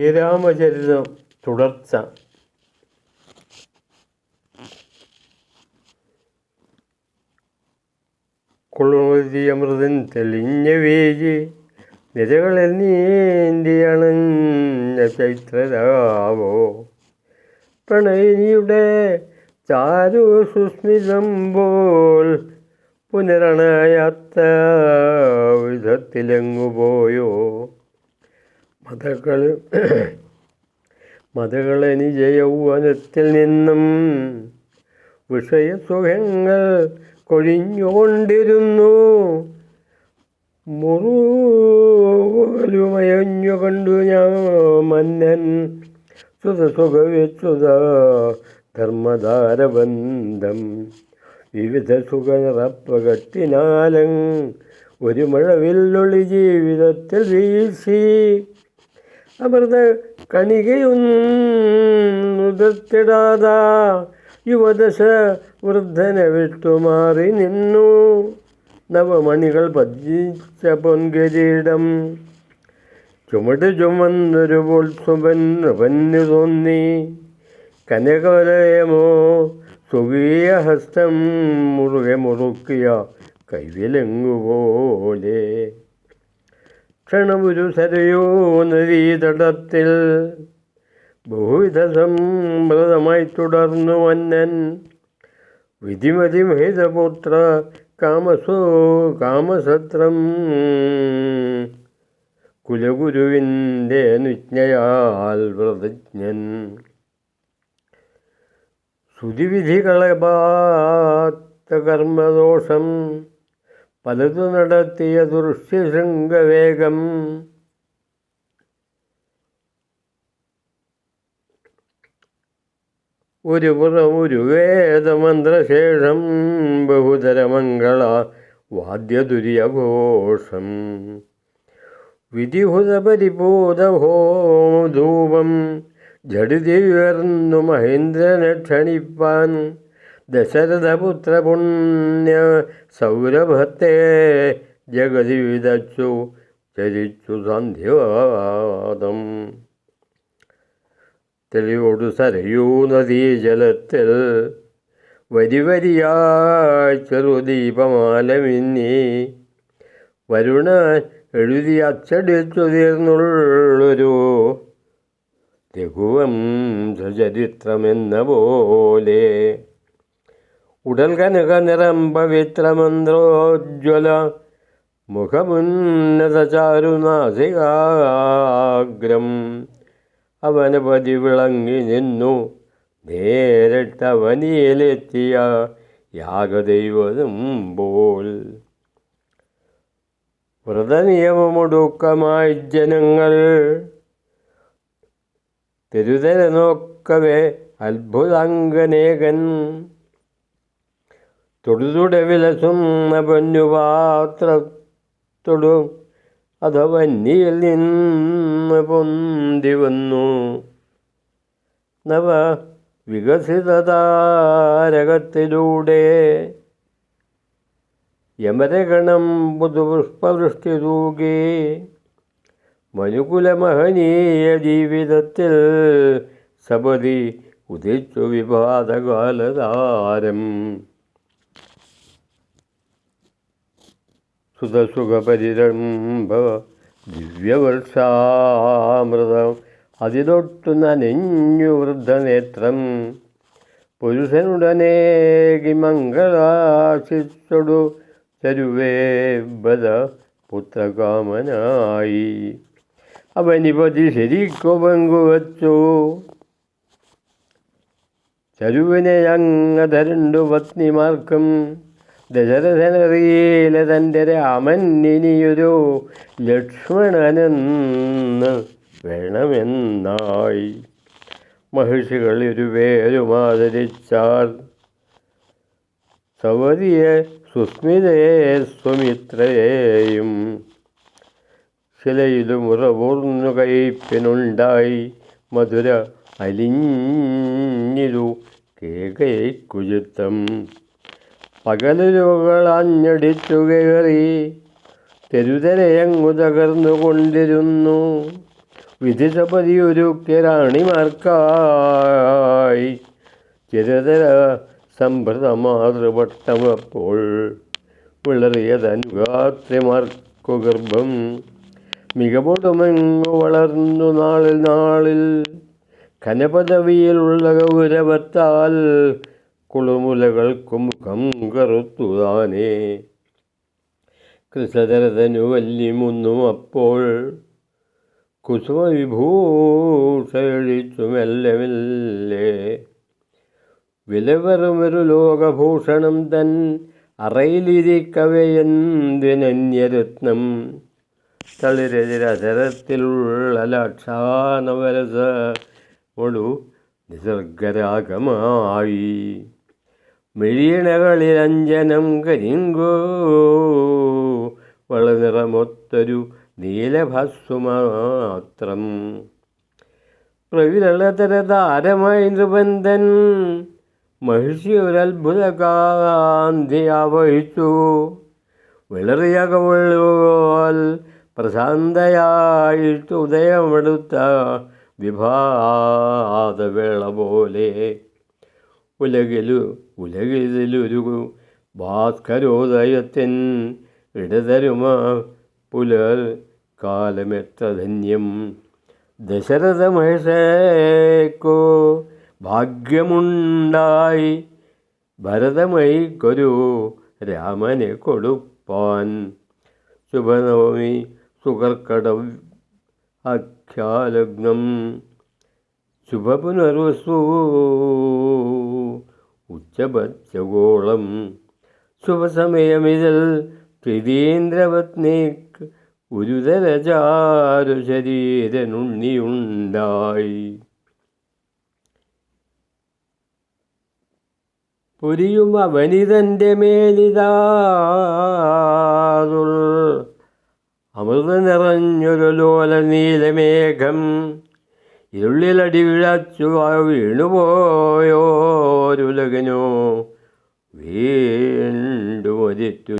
ശ്രീരാമചരിതം തുടർച്ച. കുളിർമൃതൻ തെളിഞ്ഞ വേജി നിരകളിൽ നീന്തിയണഞ്ഞ ചൈത്രരാവോ പ്രണയിനിയുടെ ചാരു സുസ്മിതം പോൽ പുനരണയാത്ത വിധത്തിലെങ്ങുപോയോ മതകളനിജ യൗവനത്തിൽ നിന്നും വിഷയസുഖങ്ങൾ കൊഴിഞ്ഞുകൊണ്ടിരുന്നു. മുറുവലുമയഞ്ഞു കണ്ടു ഞാൻ മന്നൻ സുഖവിച്യുത ധർമ്മധാരബന്ധം വിവിധ സുഖനിറപ്പകട്ടിനാലം ഒരു മഴവില്ലൊളി ജീവിതത്തിൽ വീശി അമൃത കണികയൊന്നുതിർത്തിടാതാ യുവദശ വൃദ്ധനെ വിട്ടുമാറി നിന്നു. നവമണികൾ പതിച്ച പൊൻകിരീടം ചുമട് ചുമന്നൊരു പോൽസുവൻ നൃപന്നു തോന്നി. കനകവലയമോ സ്വകീയ ഹസ്തം മുറുകെ മുറുക്കിയ കൈവിലങ്ങുപോലെ ക്ഷണമൊരു സരയോ നദീതടത്തിൽ ബഹുവിധ സമ്പ്രദമായി തുടർന്നു മന്നൻ. വിധിമതി മഹിതപുത്ര കാമസത്രം കുലഗുരുവിൻ്റെ അനുജ്ഞയാൽ വ്രതജ്ഞൻ. ശ്രുതിവിധികളപാത്ത കർമ്മദോഷം പലതു നടത്തിയ ദുർഷ്യശൃംഗവേഗം ഒരു പുറം ഒരു വേദമന്ത്രശേഷം ബഹുതരമംഗള വാദ്യദുര്യഘോഷം വിധിഹുത പരിബോധഹോമധൂപം ജഡിതി ഉയർന്നു മഹേന്ദ്രനെ ക്ഷണിപ്പാൻ. ദശരഥപുത്ര പുണ്യ സൗരഭത്തെ ജഗതി വിതച്ചു ചരിച്ചു സന്ധ്യാവാദം. തെളിവോടു സരയൂ നദീജലത്തിൽ വരിവരിയായി ചെറുദീപമാല മിന്നി വരുണ എഴുതി അച്ചടിച്ചു തീർന്നുള്ളൊരു രഘുവംശചരിത്രമെന്ന പോലെ. ഉടൽ കനക നിറം പവിത്രമന്ത്രോജ്വല മുഖമുന്നത ചാരുനാസികാഗ്രം അവനപതി വിളങ്ങി നിന്നു. നേരിട്ടവനിയിലെത്തിയ യാഗദൈവതം പോൽ വ്രതനിയമമൊടുക്കമായി ജനങ്ങൾ തെരുതര നോക്കവേ അത്ഭുതാംഗനേകൻ തൊടുതുടെ വിലസുന്ന പൊന്നുപാത്രത്തൊടു അധവന്നിയിൽ നിന്ന് പൊന്തി വന്നു. നവ വികസിത താരകത്തിലൂടെ യമരഗണം പുതുപുഷ്പവൃഷ്ടി തൂകി. മനുകുലമഹനീയ ജീവിതത്തിൽ സപതി ഉദിച്ചു വിവാദകാലതാരം. സുതസുഖപരിരംഭ ദിവ്യവർഷാമൃതം അതിലൊട്ടു നനഞ്ഞു വൃദ്ധനേത്രം. പുരുഷനുടനേകി മംഗളാശിച്ചൊടു ചരുവേ ബദ പുത്രകാമനായി. അവനിപതി ശരിക്കു പങ്കുവച്ചു ചരുവിനെ അങ്ങധരണ്ടു പത്നിമാർക്കും. ദശരഥനറിയില തൻ്റെ രാമൻ ഇനിയൊരു ലക്ഷ്മണനെന്ന് വേണമെന്നായി. മഹിഷികൾ ഇരുപേരുമാദരിച്ചാൽ സവതിയെ സുസ്മിതയെ സുമിത്രയെയും. ശിലയിലും ഉറവൂർന്നു കയ്പിനുണ്ടായി മധുര അലിഞ്ഞിരു കേകൈക്കുചിത്തം. പകലുകളഞ്ഞടിച്ചു കയറി തെരുതരയങ്ങു തകർന്നു കൊണ്ടിരുന്നു. വിധിസപതിയൊരുക്കിയ റാണിമാർക്കായി ചിരതര സംഭൃത മാതൃപട്ടമപ്പോൾ വിളറിയതനുഗാത്രിമാർക്കു ഗർഭം മികപൊടുമെങ്ങു വളർന്നു നാളിൽ നാളിൽ ഘനപദവിയിലുള്ള ഗൗരവത്താൽ കുളിമുലകൾക്കു മുഖം കറുത്തുതാനേ. കൃഷധരതനു വല്യമുന്നും അപ്പോൾ കുസുമവിഭൂഷഴിച്ചു മെല്ലെ മെല്ലെ വിലവെറുമൊരു ലോകഭൂഷണം തൻ അറയിലിരിക്കവെന്തിനന്യരത്നം തളിരതിരസരത്തിലുള്ള ലാക്ഷാനവരസ ഒടു നിസർഗരാഗമായി മിഴിയണകളിലഞ്ജനം കരിങ്കോ വളനിറമൊത്തൊരു നീലഭസ്സുമാത്രം പ്രവിരളതരതാരമായി നൃപന്തൻ മഹിഷി ഒരത്ഭുത കാന്തി ആവഹിച്ചു വിളറിയ കവളുവാൽ പ്രശാന്തയായിട്ട് ഉദയമെടുത്ത വിഭാതവേള പോലെ ഉലകിലൊരു ഭാസ്കരോദയത്തിൻ ഇടതരുമ പുലർ കാലമെത്ര ധന്യം. ദശരഥ മഹേശേക്കോ ഭാഗ്യമുണ്ടായി ഭരതമയിക്കൊരു രാമനെ കൊടുപ്പാൻ. ശുഭനവമി സുകർക്കട ആഖ്യാലഗ്നം ശുഭപുനർവസു ഉച്ചപച്ചഗോളം ശുഭസമയമിതിൽ ത്രിതീന്ദ്രപത്നിക്ക് ഉരുതരചാരു ശരീരനുണ്ണിയുണ്ടായി. പുരിയും അവനിതൻ്റെ മേലിതാതുൾ അമൃത നിറഞ്ഞൊരു ലോല നീലമേഘം ഇരുള്ളിലടി വിഴച്ചു വീണുപോയോരുലകനോ വീണ്ടും ഒരിറ്റു